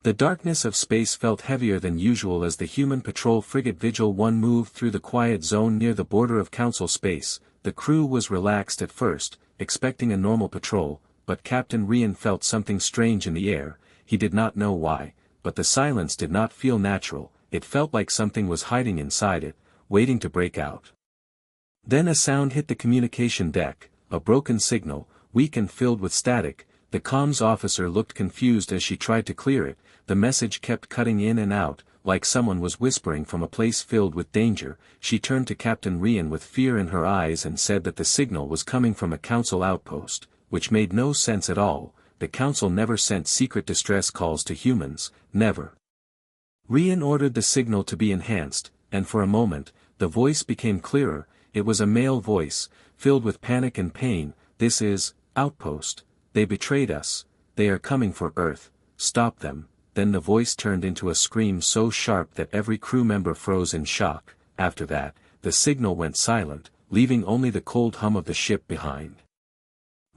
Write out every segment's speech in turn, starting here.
The darkness of space felt heavier than usual as the human patrol frigate Vigil 1 moved through the quiet zone near the border of Council space. The crew was relaxed at first, expecting a normal patrol, but Captain Rian felt something strange in the air. He did not know why, but the silence did not feel natural. It felt like something was hiding inside it, waiting to break out. Then a sound hit the communication deck, a broken signal, weak and filled with static. The comms officer looked confused as she tried to clear it. The message kept cutting in and out, like someone was whispering from a place filled with danger. She turned to Captain Rian with fear in her eyes and said that the signal was coming from a council outpost, which made no sense at all. The council never sent secret distress calls to humans, never. Rian ordered the signal to be enhanced, and for a moment, the voice became clearer. It was a male voice, filled with panic and pain. "This is, Outpost. They betrayed us. They are coming for Earth. Stop them." Then the voice turned into a scream so sharp that every crew member froze in shock. After that, the signal went silent, leaving only the cold hum of the ship behind.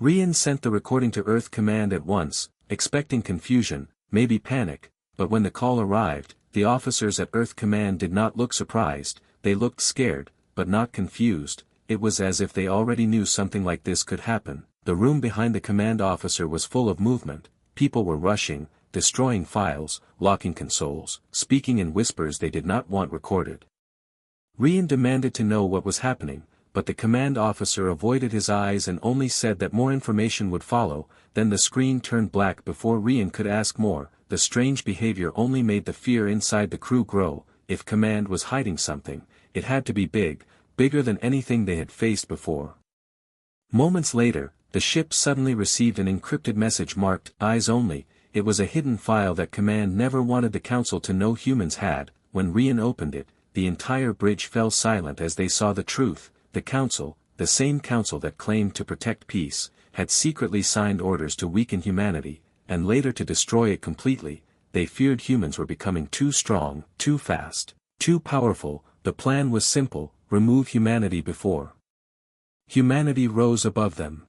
Rian sent the recording to Earth Command at once, expecting confusion, maybe panic, but when the call arrived, the officers at Earth Command did not look surprised. They looked scared, but not confused. It was as if they already knew something like this could happen. The room behind the command officer was full of movement. People were rushing, destroying files, locking consoles, speaking in whispers they did not want recorded. Rian demanded to know what was happening, but the command officer avoided his eyes and only said that more information would follow. Then the screen turned black before Rian could ask more. The strange behavior only made the fear inside the crew grow. If command was hiding something, it had to be big, bigger than anything they had faced before. Moments later, the ship suddenly received an encrypted message marked "Eyes Only." It was a hidden file that command never wanted the council to know humans had. When Rian opened it, the entire bridge fell silent as they saw the truth. The council, the same council that claimed to protect peace, had secretly signed orders to weaken humanity, and later to destroy it completely. They feared humans were becoming too strong, too fast, too powerful. The plan was simple: remove humanity before humanity rose above them.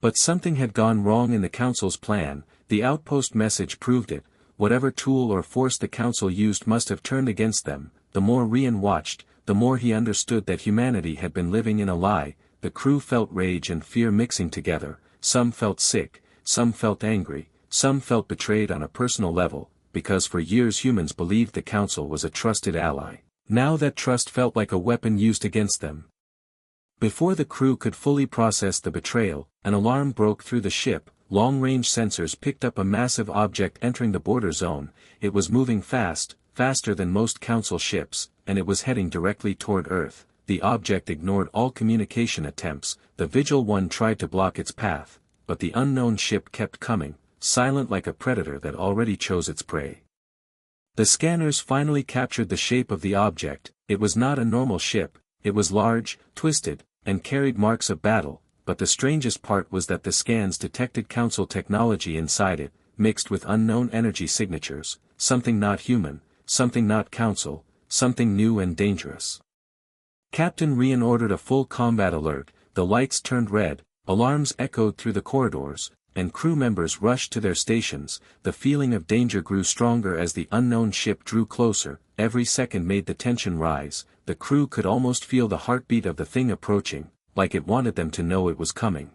But something had gone wrong in the council's plan. The outpost message proved it. Whatever tool or force the council used must have turned against them. The more Rian watched, the more he understood that humanity had been living in a lie. The crew felt rage and fear mixing together. Some felt sick, some felt angry, some felt betrayed on a personal level, because for years humans believed the council was a trusted ally. Now that trust felt like a weapon used against them. Before the crew could fully process the betrayal, an alarm broke through the ship. Long-range sensors picked up a massive object entering the border zone. It was moving fast, faster than most council ships, and it was heading directly toward Earth. The object ignored all communication attempts. The Vigil 1 tried to block its path, but the unknown ship kept coming, silent like a predator that already chose its prey. The scanners finally captured the shape of the object. It was not a normal ship. It was large, twisted, and carried marks of battle. But the strangest part was that the scans detected council technology inside it, mixed with unknown energy signatures, something not human, something not council, something new and dangerous. Captain Rian ordered a full combat alert. The lights turned red, alarms echoed through the corridors, and crew members rushed to their stations. The feeling of danger grew stronger as the unknown ship drew closer. Every second made the tension rise. The crew could almost feel the heartbeat of the thing approaching, like it wanted them to know it was coming.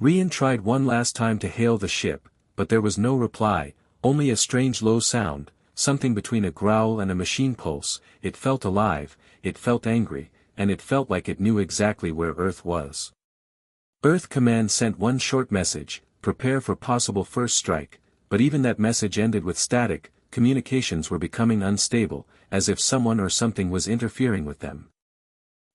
Rian tried one last time to hail the ship, but there was no reply, only a strange low sound, something between a growl and a machine pulse. It felt alive, it felt angry, and it felt like it knew exactly where Earth was. Earth Command sent one short message: prepare for possible first strike, but even that message ended with static. Communications were becoming unstable, as if someone or something was interfering with them.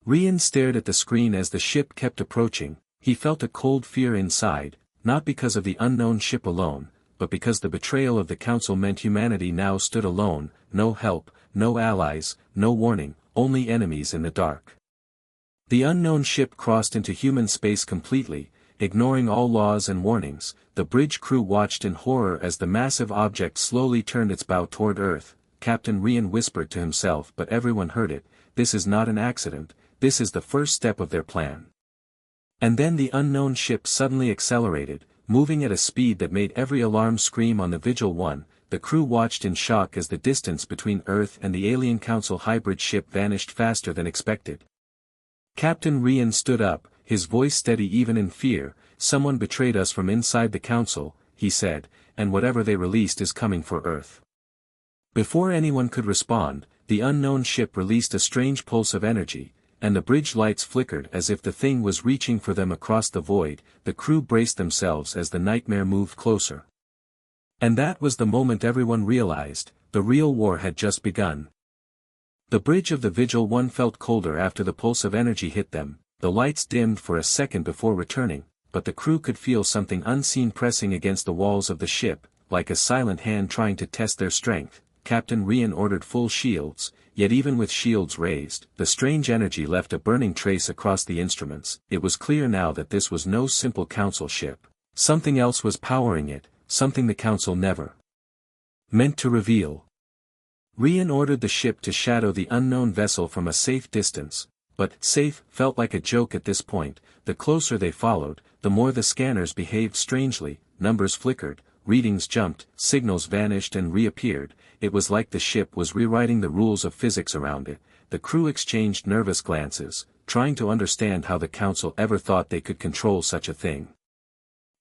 Rian stared at the screen as the ship kept approaching. He felt a cold fear inside, not because of the unknown ship alone, but because the betrayal of the council meant humanity now stood alone, no help, no allies, no warning, only enemies in the dark. The unknown ship crossed into human space completely, ignoring all laws and warnings. The bridge crew watched in horror as the massive object slowly turned its bow toward Earth. Captain Rian whispered to himself, but everyone heard it: this is not an accident. This is the first step of their plan. And then the unknown ship suddenly accelerated, moving at a speed that made every alarm scream on the Vigil 1. the crew watched in shock as the distance between Earth and the alien Council hybrid ship vanished faster than expected. Captain Rian stood up, his voice steady even in fear. "Someone betrayed us from inside the Council," he said, "and whatever they released is coming for Earth." Before anyone could respond, the unknown ship released a strange pulse of energy, and the bridge lights flickered as if the thing was reaching for them across the void. The crew braced themselves as the nightmare moved closer. And that was the moment everyone realized, the real war had just begun. The bridge of the Vigil 1 felt colder after the pulse of energy hit them. The lights dimmed for a second before returning, but the crew could feel something unseen pressing against the walls of the ship, like a silent hand trying to test their strength. Captain Rian ordered full shields, yet even with shields raised, the strange energy left a burning trace across the instruments. It was clear now that this was no simple Council ship. Something else was powering it, something the Council never meant to reveal. Rian ordered the ship to shadow the unknown vessel from a safe distance, but safe felt like a joke at this point. The closer they followed, the more the scanners behaved strangely. Numbers flickered, readings jumped, signals vanished and reappeared. It was like the ship was rewriting the rules of physics around it. The crew exchanged nervous glances, trying to understand how the Council ever thought they could control such a thing.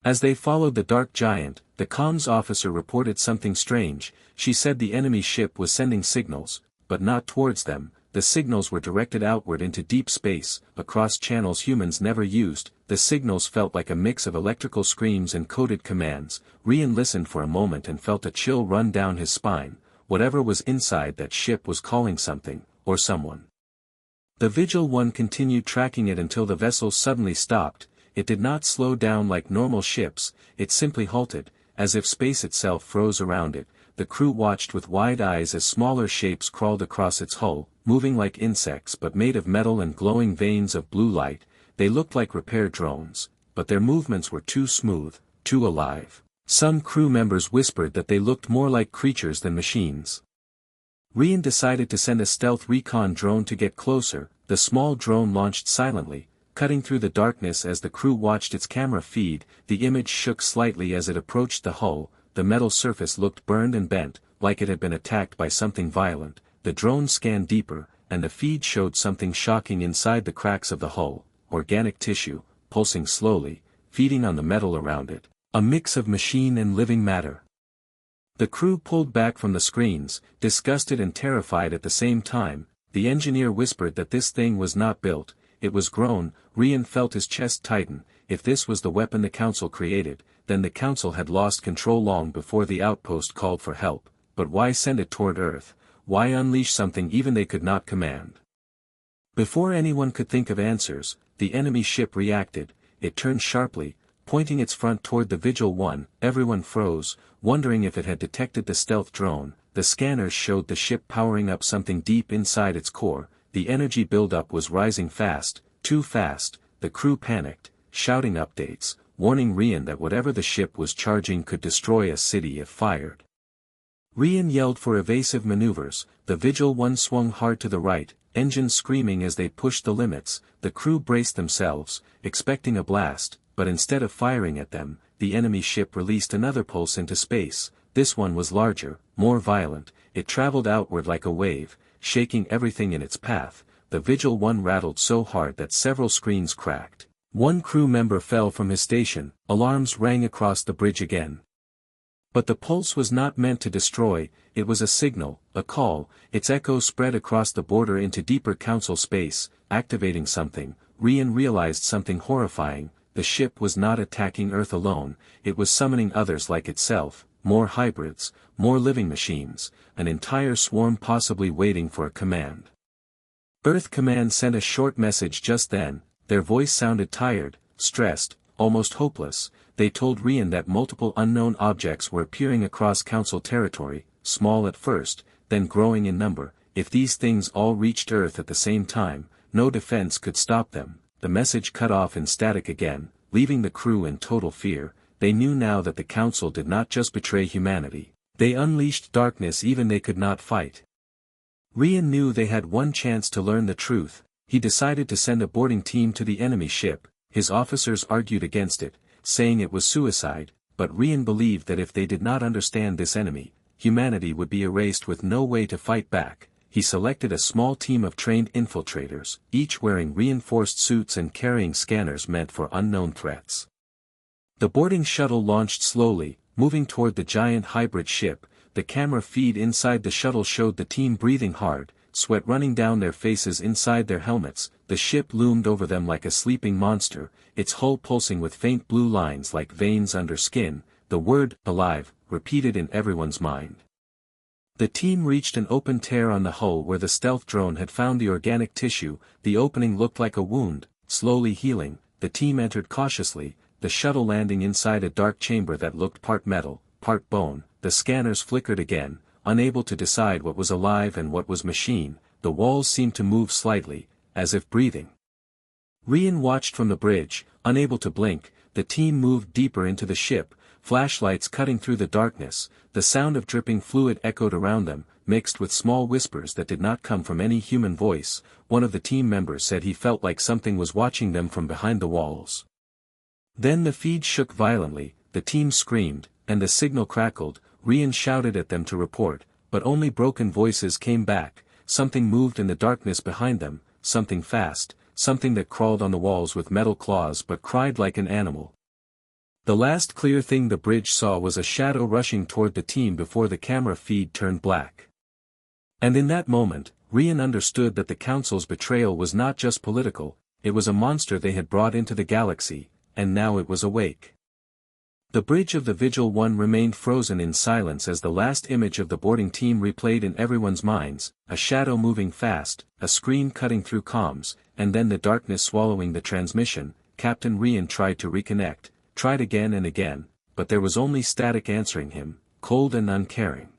As they followed the dark giant, the comms officer reported something strange. She said the enemy ship was sending signals, but not towards them. The signals were directed outward into deep space, across channels humans never used. The signals felt like a mix of electrical screams and coded commands. Rian listened for a moment and felt a chill run down his spine. Whatever was inside that ship was calling something, or someone. The Vigil 1 continued tracking it until the vessel suddenly stopped. It did not slow down like normal ships, it simply halted, as if space itself froze around it. The crew watched with wide eyes as smaller shapes crawled across its hull, moving like insects but made of metal and glowing veins of blue light. They looked like repair drones, but their movements were too smooth, too alive. Some crew members whispered that they looked more like creatures than machines. Rian decided to send a stealth recon drone to get closer. The small drone launched silently, cutting through the darkness as the crew watched its camera feed. The image shook slightly as it approached the hull. The metal surface looked burned and bent, like it had been attacked by something violent. The drone scanned deeper, and the feed showed something shocking inside the cracks of the hull: organic tissue, pulsing slowly, feeding on the metal around it. A mix of machine and living matter. The crew pulled back from the screens, disgusted and terrified at the same time. The engineer whispered that this thing was not built, it was grown. Rian felt his chest tighten. If this was the weapon the Council created, then the Council had lost control long before the outpost called for help. But why send it toward Earth? Why unleash something even they could not command? Before anyone could think of answers, the enemy ship reacted. It turned sharply, pointing its front toward the Vigil 1. Everyone froze, wondering if it had detected the stealth drone. The scanners showed the ship powering up something deep inside its core. The energy buildup was rising fast, too fast. The crew panicked, shouting updates, warning Rian that whatever the ship was charging could destroy a city if fired. Rian yelled for evasive maneuvers. The Vigil 1 swung hard to the right, engines screaming as they pushed the limits. The crew braced themselves, expecting a blast, but instead of firing at them, the enemy ship released another pulse into space. This one was larger, more violent. It traveled outward like a wave, shaking everything in its path. The Vigil 1 rattled so hard that several screens cracked. One crew member fell from his station. Alarms rang across the bridge again. But the pulse was not meant to destroy, it was a signal, a call. Its echo spread across the border into deeper Council space, activating something. Rian realized something horrifying. The ship was not attacking Earth alone, it was summoning others like itself, more hybrids, more living machines, an entire swarm possibly waiting for a command. Earth Command sent a short message just then. Their voice sounded tired, stressed, almost hopeless. They told Rian that multiple unknown objects were appearing across Council territory, small at first, then growing in number. If these things all reached Earth at the same time, no defense could stop them. The message cut off in static again, leaving the crew in total fear. They knew now that the Council did not just betray humanity. They unleashed darkness even they could not fight. Rian knew they had one chance to learn the truth. He decided to send a boarding team to the enemy ship. His officers argued against it, saying it was suicide, but Rian believed that if they did not understand this enemy, humanity would be erased with no way to fight back. He selected a small team of trained infiltrators, each wearing reinforced suits and carrying scanners meant for unknown threats. The boarding shuttle launched slowly, moving toward the giant hybrid ship. The camera feed inside the shuttle showed the team breathing hard, sweat running down their faces inside their helmets. The ship loomed over them like a sleeping monster, its hull pulsing with faint blue lines like veins under skin, the word, alive, repeated in everyone's mind. The team reached an open tear on the hull where the stealth drone had found the organic tissue. The opening looked like a wound, slowly healing. The team entered cautiously, the shuttle landing inside a dark chamber that looked part metal, part bone. The scanners flickered again, unable to decide what was alive and what was machine. The walls seemed to move slightly, as if breathing. Rian watched from the bridge, unable to blink. The team moved deeper into the ship, flashlights cutting through the darkness. The sound of dripping fluid echoed around them, mixed with small whispers that did not come from any human voice. One of the team members said he felt like something was watching them from behind the walls. Then the feed shook violently, the team screamed, and the signal crackled. Rian shouted at them to report, but only broken voices came back. Something moved in the darkness behind them, something fast, something that crawled on the walls with metal claws but cried like an animal. The last clear thing the bridge saw was a shadow rushing toward the team before the camera feed turned black. And in that moment, Rian understood that the Council's betrayal was not just political, it was a monster they had brought into the galaxy, and now it was awake. The bridge of the Vigil 1 remained frozen in silence as the last image of the boarding team replayed in everyone's minds, a shadow moving fast, a scream cutting through comms, and then the darkness swallowing the transmission. Captain Rian tried to reconnect, tried again and again, but there was only static answering him, cold and uncaring.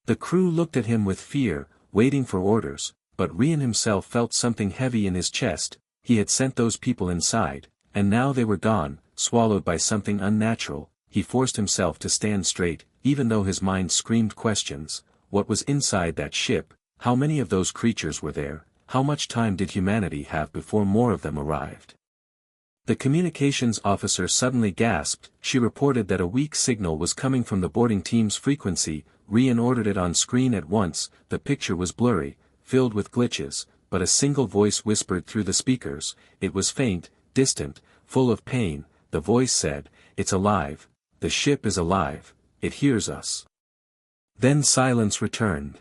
The crew looked at him with fear, waiting for orders, but Rian himself felt something heavy in his chest. He had sent those people inside, and now they were gone, swallowed by something unnatural. He forced himself to stand straight, even though his mind screamed questions. What was inside that ship? How many of those creatures were there? How much time did humanity have before more of them arrived? The communications officer suddenly gasped. She reported that a weak signal was coming from the boarding team's frequency. Rian ordered it on screen at once. The picture was blurry, filled with glitches, but a single voice whispered through the speakers. It was faint, distant, full of pain. The voice said, "It's alive. The ship is alive. It hears us." Then silence returned.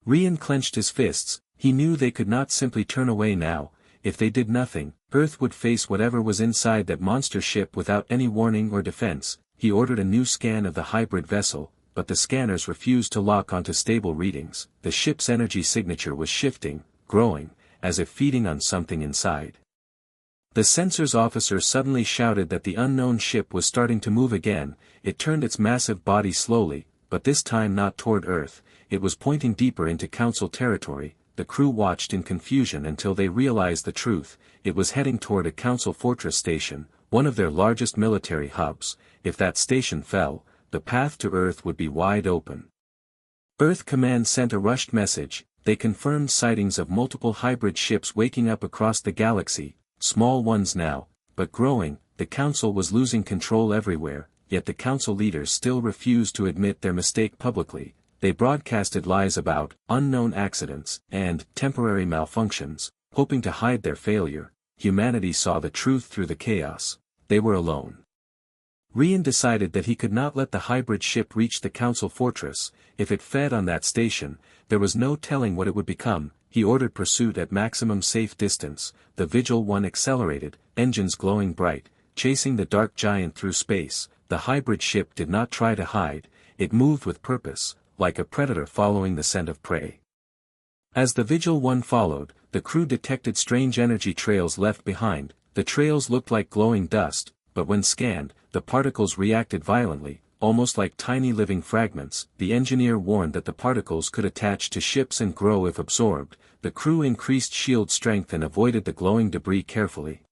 Rian clenched his fists. He knew they could not simply turn away now. If they did nothing, Earth would face whatever was inside that monster ship without any warning or defense. He ordered a new scan of the hybrid vessel, but the scanners refused to lock onto stable readings. The ship's energy signature was shifting, growing, as if feeding on something inside. The sensors officer suddenly shouted that the unknown ship was starting to move again. It turned its massive body slowly, but this time not toward Earth. It was pointing deeper into Council territory. The crew watched in confusion until they realized the truth. It was heading toward a Council fortress station, one of their largest military hubs. If that station fell, the path to Earth would be wide open. Earth Command sent a rushed message. They confirmed sightings of multiple hybrid ships waking up across the galaxy, small ones now, but growing. The Council was losing control everywhere, yet the Council leaders still refused to admit their mistake publicly. They broadcasted lies about unknown accidents and temporary malfunctions, hoping to hide their failure. Humanity saw the truth through the chaos. They were alone. Rian decided that he could not let the hybrid ship reach the Council fortress. If it fed on that station, there was no telling what it would become. He ordered pursuit at maximum safe distance. The Vigil 1 accelerated, engines glowing bright, chasing the dark giant through space. The hybrid ship did not try to hide. It moved with purpose, like a predator following the scent of prey. As the Vigil 1 followed, the crew detected strange energy trails left behind. The trails looked like glowing dust, but when scanned, the particles reacted violently, almost like tiny living fragments. The engineer warned that the particles could attach to ships and grow if absorbed. The crew increased shield strength and avoided the glowing debris carefully.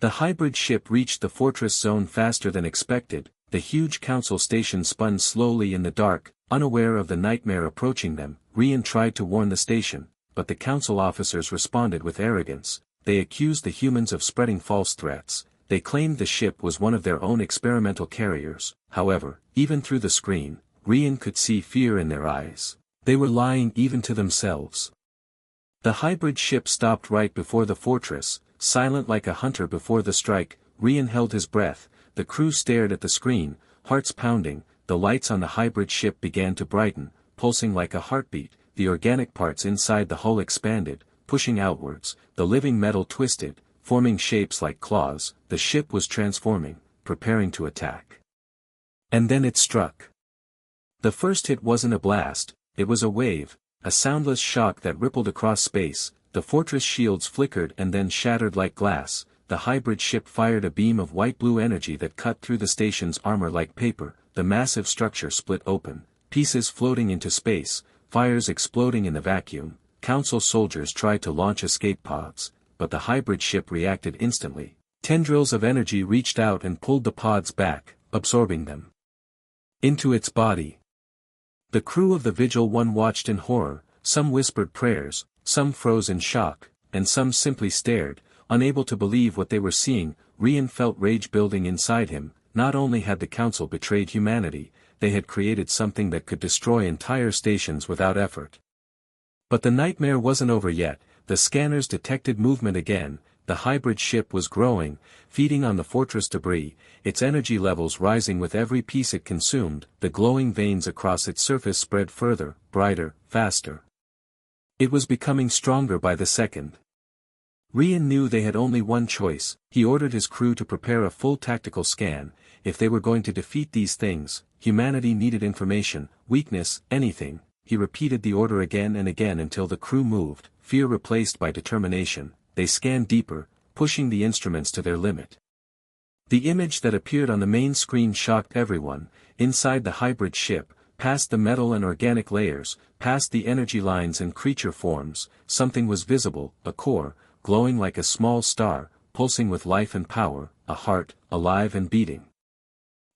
The hybrid ship reached the fortress zone faster than expected. The huge Council station spun slowly in the dark, unaware of the nightmare approaching them. Rian tried to warn the station, but the Council officers responded with arrogance. They accused the humans of spreading false threats. They claimed the ship was one of their own experimental carriers. However, even through the screen, Rian could see fear in their eyes. They were lying even to themselves. The hybrid ship stopped right before the fortress, silent like a hunter before the strike. Rian held his breath, the crew stared at the screen, hearts pounding. The lights on the hybrid ship began to brighten, pulsing like a heartbeat. The organic parts inside the hull expanded, pushing outwards. The living metal twisted, forming shapes like claws. The ship was transforming, preparing to attack. And then it struck. The first hit wasn't a blast, it was a wave, a soundless shock that rippled across space. The fortress shields flickered and then shattered like glass. The hybrid ship fired a beam of white-blue energy that cut through the station's armor like paper. The massive structure split open, pieces floating into space, fires exploding in the vacuum. Council soldiers tried to launch escape pods, but the hybrid ship reacted instantly. Tendrils of energy reached out and pulled the pods back, absorbing them into its body. The crew of the Vigil 1 watched in horror, some whispered prayers, some froze in shock, and some simply stared, unable to believe what they were seeing. Rian felt rage building inside him. Not only had the Council betrayed humanity, they had created something that could destroy entire stations without effort. But the nightmare wasn't over yet. The scanners detected movement again. The hybrid ship was growing, feeding on the fortress debris, its energy levels rising with every piece it consumed. The glowing veins across its surface spread further, brighter, faster. It was becoming stronger by the second. Rian knew they had only one choice. He ordered his crew to prepare a full tactical scan. If they were going to defeat these things, humanity needed information, weakness, anything. He repeated the order again and again until the crew moved, fear replaced by determination. They scanned deeper, pushing the instruments to their limit. The image that appeared on the main screen shocked everyone. Inside the hybrid ship, past the metal and organic layers, past the energy lines and creature forms, something was visible, a core, glowing like a small star, pulsing with life and power, a heart, alive and beating.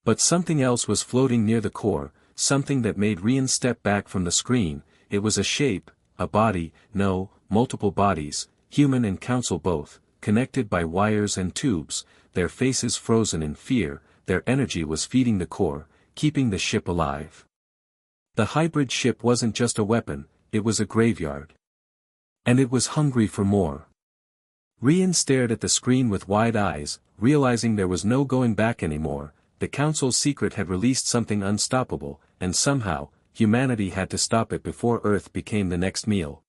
But something else was floating near the core, something that made Rian step back from the screen. It was a shape, a body, no, multiple bodies, human and council both, connected by wires and tubes, their faces frozen in fear. Their energy was feeding the core, keeping the ship alive. The hybrid ship wasn't just a weapon, it was a graveyard. And it was hungry for more. Rian stared at the screen with wide eyes, realizing there was no going back anymore. The Council's secret had released something unstoppable, and somehow, humanity had to stop it before Earth became the next meal.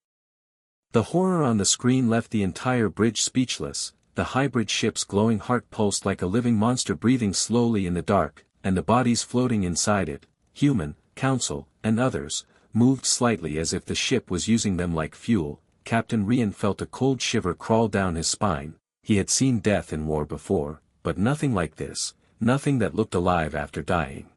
The horror on the screen left the entire bridge speechless. The hybrid ship's glowing heart pulsed like a living monster breathing slowly in the dark, and the bodies floating inside it, human, council, and others, moved slightly as if the ship was using them like fuel. Captain Rian felt a cold shiver crawl down his spine. He had seen death in war before, but nothing like this, nothing that looked alive after dying.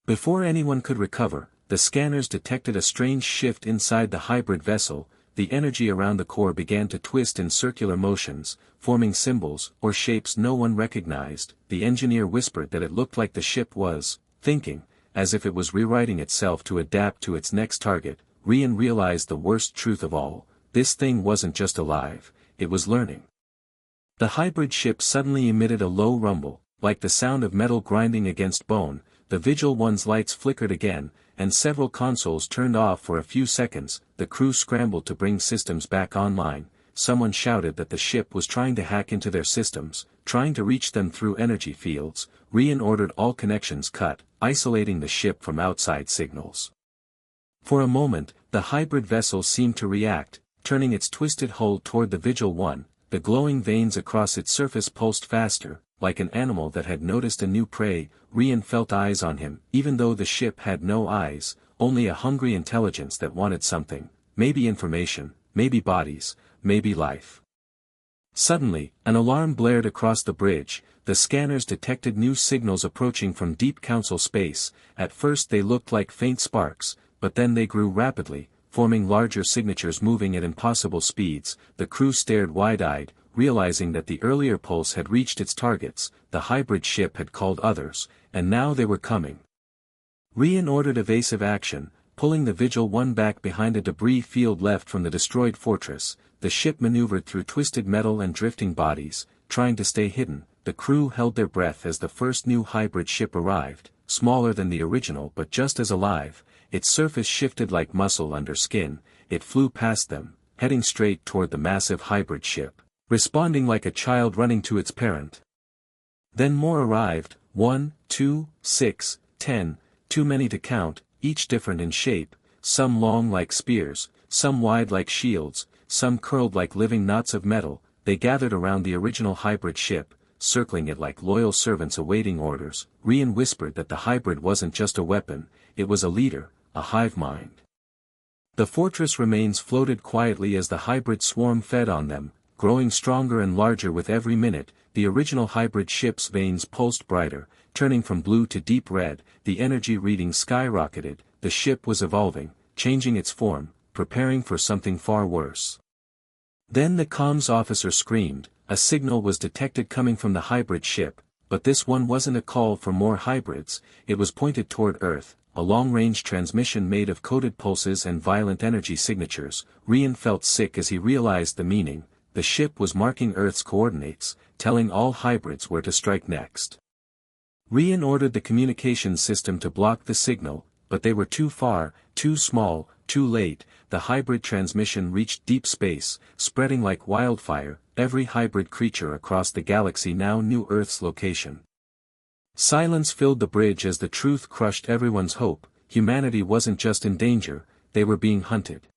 Before anyone could recover, the scanners detected a strange shift inside the hybrid vessel. The energy around the core began to twist in circular motions, forming symbols or shapes no one recognized. The engineer whispered that it looked like the ship was thinking, as if it was rewriting itself to adapt to its next target. Rian realized the worst truth of all. This thing wasn't just alive, it was learning. The hybrid ship suddenly emitted a low rumble, like the sound of metal grinding against bone. The Vigil 1's lights flickered again, and several consoles turned off for a few seconds. The crew scrambled to bring systems back online. Someone shouted that the ship was trying to hack into their systems, trying to reach them through energy fields. Rian ordered all connections cut, isolating the ship from outside signals. For a moment, the hybrid vessel seemed to react, turning its twisted hull toward the Vigil 1. The glowing veins across its surface pulsed faster, like an animal that had noticed a new prey. Rian felt eyes on him, even though the ship had no eyes, only a hungry intelligence that wanted something, maybe information, maybe bodies, maybe life. Suddenly, an alarm blared across the bridge. The scanners detected new signals approaching from deep council space. At first they looked like faint sparks, but then they grew rapidly, forming larger signatures moving at impossible speeds. The crew stared wide-eyed, realizing that the earlier pulse had reached its targets. The hybrid ship had called others, and now they were coming. Rian ordered evasive action, pulling the Vigil 1 back behind a debris field left from the destroyed fortress. The ship maneuvered through twisted metal and drifting bodies, trying to stay hidden. The crew held their breath as the first new hybrid ship arrived. smaller than the original but just as alive. Its surface shifted like muscle under skin. It flew past them, heading straight toward the massive hybrid ship, responding like a child running to its parent. Then more arrived, 1, 2, 6, 10, too many to count, each different in shape, some long like spears, some wide like shields, some curled like living knots of metal. They gathered around the original hybrid ship, circling it like loyal servants awaiting orders. Rian whispered that the hybrid wasn't just a weapon, it was a leader, a hive mind. The fortress remains floated quietly as the hybrid swarm fed on them, growing stronger and larger with every minute. The original hybrid ship's veins pulsed brighter, turning from blue to deep red. The energy reading skyrocketed. The ship was evolving, changing its form, preparing for something far worse. Then the comms officer screamed. A signal was detected coming from the hybrid ship, but this one wasn't a call for more hybrids. It was pointed toward Earth, a long-range transmission made of coded pulses and violent energy signatures. Rian felt sick as he realized the meaning. The ship was marking Earth's coordinates, telling all hybrids where to strike next. Rian ordered the communications system to block the signal, but they were too far, too small, too late. The hybrid transmission reached deep space, spreading like wildfire. Every hybrid creature across the galaxy now knew Earth's location. Silence filled the bridge as the truth crushed everyone's hope. Humanity wasn't just in danger, they were being hunted.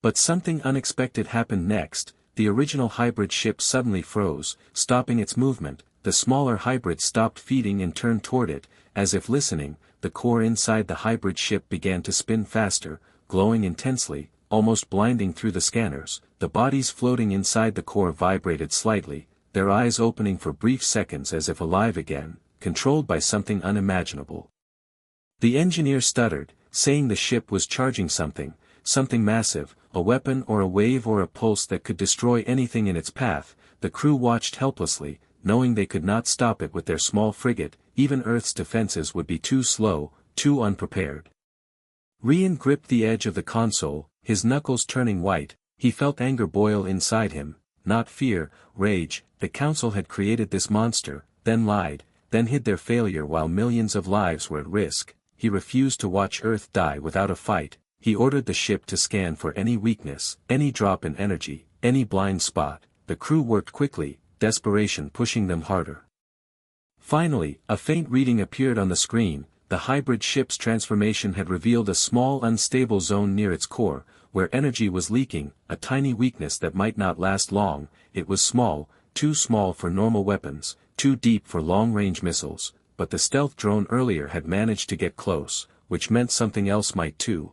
But something unexpected happened next. The original hybrid ship suddenly froze, stopping its movement. The smaller hybrids stopped feeding and turned toward it, as if listening. The core inside the hybrid ship began to spin faster, glowing intensely, almost blinding through the scanners. The bodies floating inside the core vibrated slightly, their eyes opening for brief seconds as if alive again, controlled by something unimaginable. The engineer stuttered, saying the ship was charging something massive, a weapon or a wave or a pulse that could destroy anything in its path. The crew watched helplessly, knowing they could not stop it with their small frigate. Even Earth's defenses would be too slow, too unprepared. Rian gripped the edge of the console, his knuckles turning white. He felt anger boil inside him, not fear, rage. The council had created this monster, then lied, then hid their failure while millions of lives were at risk. He refused to watch Earth die without a fight. He ordered the ship to scan for any weakness, any drop in energy, any blind spot. The crew worked quickly, desperation pushing them harder. Finally, a faint reading appeared on the screen. The hybrid ship's transformation had revealed a small unstable zone near its core, where energy was leaking, a tiny weakness that might not last long. It was small, too small for normal weapons, too deep for long-range missiles, but the stealth drone earlier had managed to get close, which meant something else might too.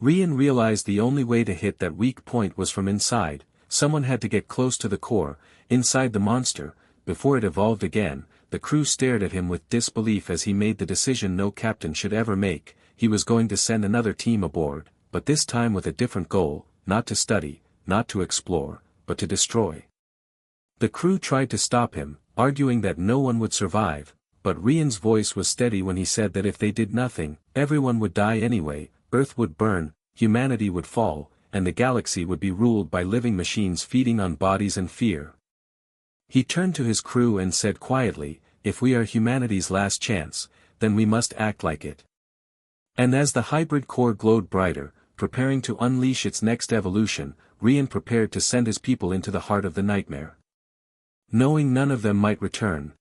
Rian realized the only way to hit that weak point was from inside. Someone had to get close to the core, inside the monster, before it evolved again. The crew stared at him with disbelief as he made the decision no captain should ever make. He was going to send another team aboard, but this time with a different goal, not to study, not to explore, but to destroy. The crew tried to stop him, arguing that no one would survive, but Rian's voice was steady when he said that if they did nothing, everyone would die anyway. Earth would burn, humanity would fall, and the galaxy would be ruled by living machines feeding on bodies and fear. He turned to his crew and said quietly, "If we are humanity's last chance, then we must act like it." And as the hybrid core glowed brighter, preparing to unleash its next evolution, Rian prepared to send his people into the heart of the nightmare. Knowing none of them might return.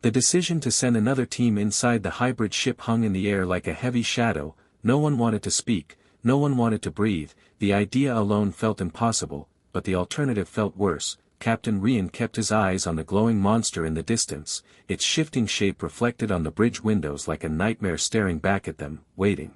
The decision to send another team inside the hybrid ship hung in the air like a heavy shadow. No one wanted to speak, no one wanted to breathe. The idea alone felt impossible, but the alternative felt worse. Captain Rian kept his eyes on the glowing monster in the distance, its shifting shape reflected on the bridge windows like a nightmare staring back at them, waiting.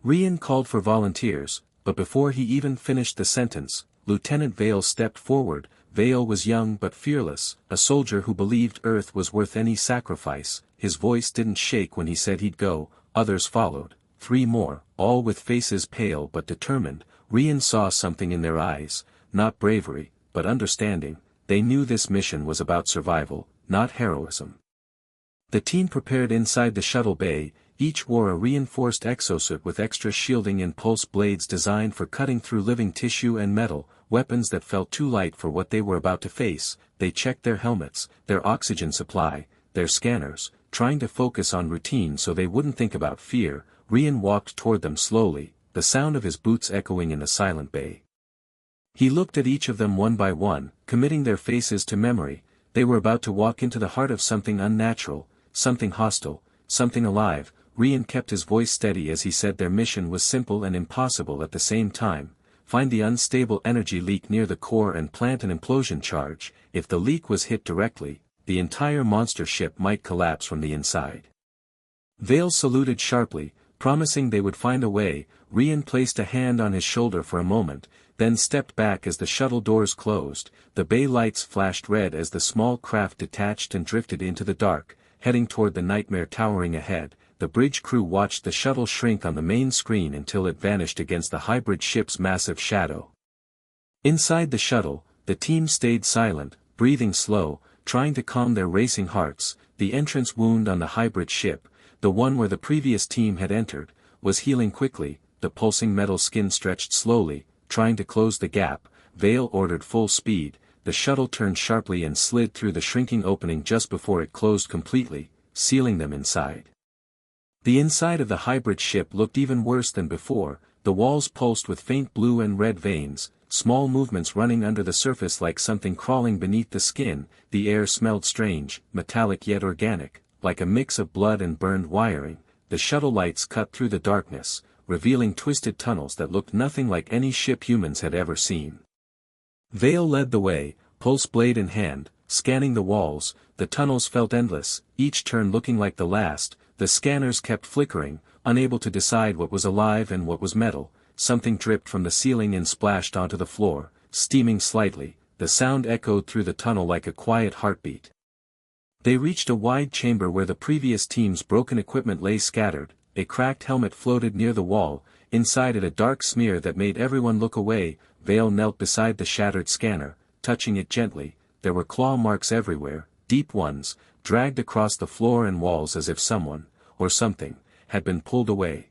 Rian called for volunteers, but before he even finished the sentence, Lieutenant Vale stepped forward. Vale was young but fearless, a soldier who believed Earth was worth any sacrifice. His voice didn't shake when he said he'd go. Others followed, 3 more, all with faces pale but determined. Rian saw something in their eyes, not bravery, but understanding. They knew this mission was about survival, not heroism. The team prepared inside the shuttle bay. Each wore a reinforced exosuit with extra shielding and pulse blades designed for cutting through living tissue and metal, weapons that felt too light for what they were about to face. They checked their helmets, their oxygen supply, their scanners, trying to focus on routine so they wouldn't think about fear. Rian walked toward them slowly, the sound of his boots echoing in the silent bay. He looked at each of them one by one, committing their faces to memory. They were about to walk into the heart of something unnatural, something hostile, something alive. Rian kept his voice steady as he said their mission was simple and impossible at the same time. Find the unstable energy leak near the core and plant an implosion charge. If the leak was hit directly, the entire monster ship might collapse from the inside. Vale saluted sharply, promising they would find a way. Rian placed a hand on his shoulder for a moment, then stepped back as the shuttle doors closed. The bay lights flashed red as the small craft detached and drifted into the dark, heading toward the nightmare towering ahead. The bridge crew watched the shuttle shrink on the main screen until it vanished against the hybrid ship's massive shadow. Inside the shuttle, the team stayed silent, breathing slow, trying to calm their racing hearts. The entrance wound on the hybrid ship, the one where the previous team had entered, was healing quickly. The pulsing metal skin stretched slowly, trying to close the gap. Vale ordered full speed. The shuttle turned sharply and slid through the shrinking opening just before it closed completely, sealing them inside. The inside of the hybrid ship looked even worse than before. The walls pulsed with faint blue and red veins, small movements running under the surface like something crawling beneath the skin. The air smelled strange, metallic yet organic, like a mix of blood and burned wiring. The shuttle lights cut through the darkness, revealing twisted tunnels that looked nothing like any ship humans had ever seen. Vale led the way, pulse blade in hand, scanning the walls. The tunnels felt endless, each turn looking like the last. The scanners kept flickering, unable to decide what was alive and what was metal. Something dripped from the ceiling and splashed onto the floor, steaming slightly. The sound echoed through the tunnel like a quiet heartbeat. They reached a wide chamber where the previous team's broken equipment lay scattered. A cracked helmet floated near the wall, inside it a dark smear that made everyone look away. Vale knelt beside the shattered scanner, touching it gently. There were claw marks everywhere, deep ones, dragged across the floor and walls as if someone, or something, had been pulled away.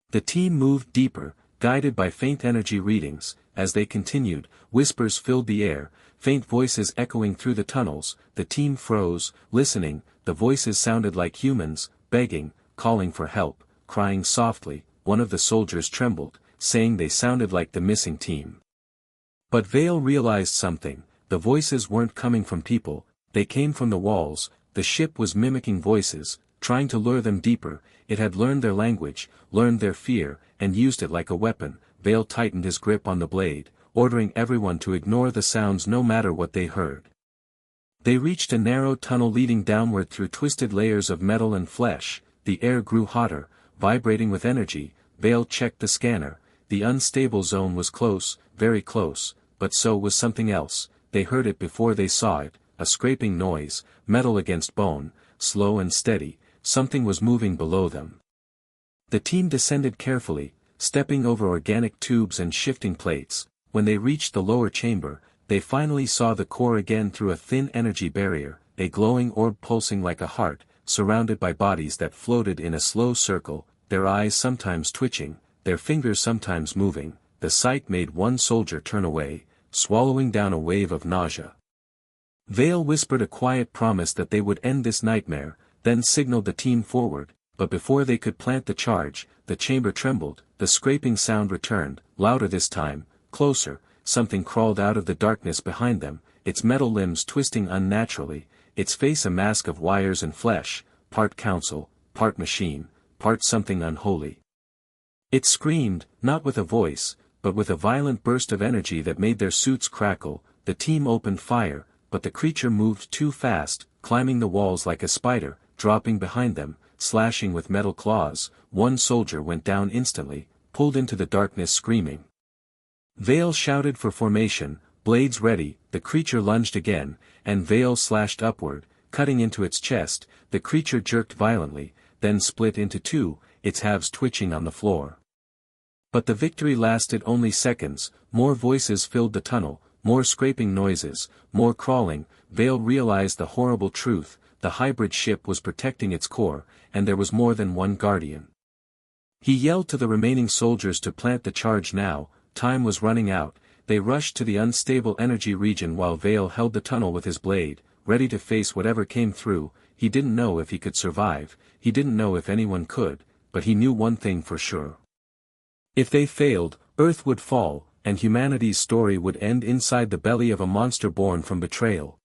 The team moved deeper, guided by faint energy readings. As they continued, whispers filled the air, faint voices echoing through the tunnels. The team froze, listening. The voices sounded like humans, begging, calling for help, crying softly. One of the soldiers trembled, saying they sounded like the missing team. But Vale realized something. The voices weren't coming from people, they came from the walls. The ship was mimicking voices, trying to lure them deeper. It had learned their language, learned their fear, and used it like a weapon. Vale tightened his grip on the blade, ordering everyone to ignore the sounds no matter what they heard. They reached a narrow tunnel leading downward through twisted layers of metal and flesh. The air grew hotter, vibrating with energy. Vale checked the scanner. The unstable zone was close, very close, but so was something else. They heard it before they saw it, a scraping noise, metal against bone, slow and steady. Something was moving below them. The team descended carefully, stepping over organic tubes and shifting plates. When they reached the lower chamber, they finally saw the core again through a thin energy barrier, a glowing orb pulsing like a heart, surrounded by bodies that floated in a slow circle, their eyes sometimes twitching, their fingers sometimes moving. The sight made one soldier turn away, swallowing down a wave of nausea. Vale whispered a quiet promise that they would end this nightmare, then signaled the team forward. But before they could plant the charge, the chamber trembled. The scraping sound returned, louder this time, closer. Something crawled out of the darkness behind them, its metal limbs twisting unnaturally, its face a mask of wires and flesh, part council, part machine, part something unholy. It screamed, not with a voice, but with a violent burst of energy that made their suits crackle. The team opened fire, but the creature moved too fast, climbing the walls like a spider, dropping behind them, slashing with metal claws. One soldier went down instantly, pulled into the darkness screaming. Vale shouted for formation, blades ready. The creature lunged again, and Vale slashed upward, cutting into its chest. The creature jerked violently, then split into two, its halves twitching on the floor. But the victory lasted only seconds. More voices filled the tunnel, more scraping noises, more crawling. Vale realized the horrible truth. The hybrid ship was protecting its core, and there was more than one guardian. He yelled to the remaining soldiers to plant the charge now. Time was running out. They rushed to the unstable energy region while Vale held the tunnel with his blade, ready to face whatever came through. he didn't know if he could survive, he didn't know if anyone could, but he knew one thing for sure. If they failed, Earth would fall, and humanity's story would end inside the belly of a monster born from betrayal,